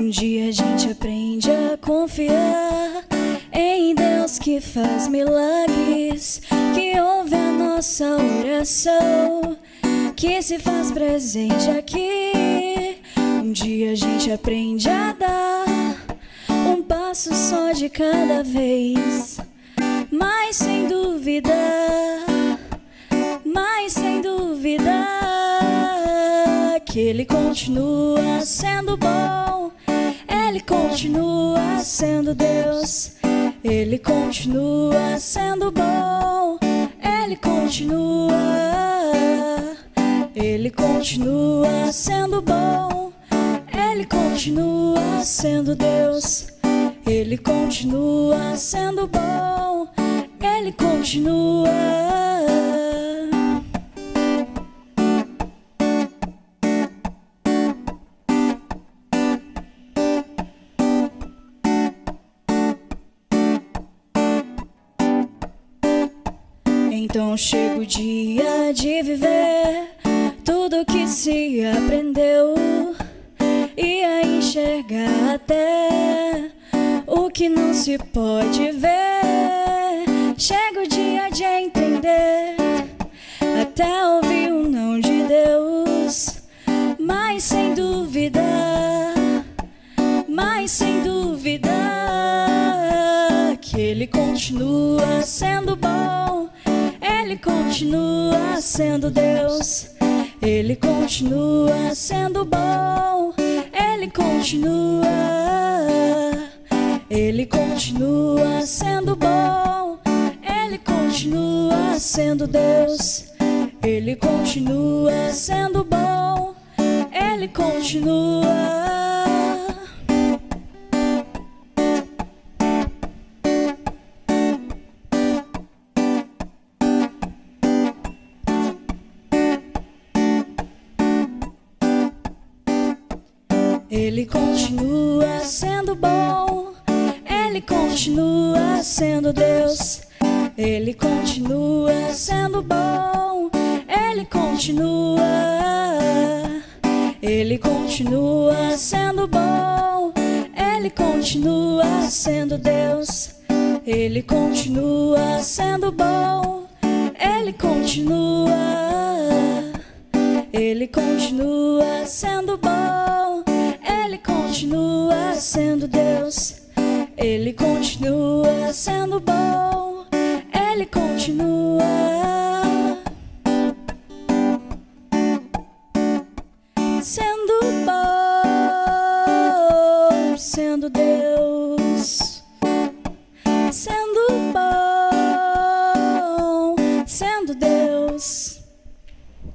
Um dia a gente aprende a confiar em Deus que faz milagres, que ouve a nossa oração, que se faz presente aqui. Um dia a gente aprende a dar um passo só de cada vez, mas sem dúvida, que Ele continua sendo bom, Ele continua sendo Deus, Ele continua sendo bom, Ele continua sendo bom, Ele continua sendo Deus, Ele continua sendo bom, Ele continua. Então chega o dia de viver tudo que se aprendeu e a enxergar até o que não se pode ver. Chega o dia de entender, até ouvir o não de Deus, mas sem dúvida, que Ele continua sendo bom, Ele continua sendo Deus, Ele continua sendo bom, Ele continua sendo bom, Ele continua sendo Deus, Ele continua sendo bom, Ele continua. Ele continua sendo bom, Ele continua sendo Deus, Ele continua sendo bom, Ele continua sendo bom, Ele continua sendo Deus, Ele continua sendo bom, Ele continua sendo bom, Ele continua sendo Deus, Ele continua sendo bom, Ele continua sendo bom, sendo Deus.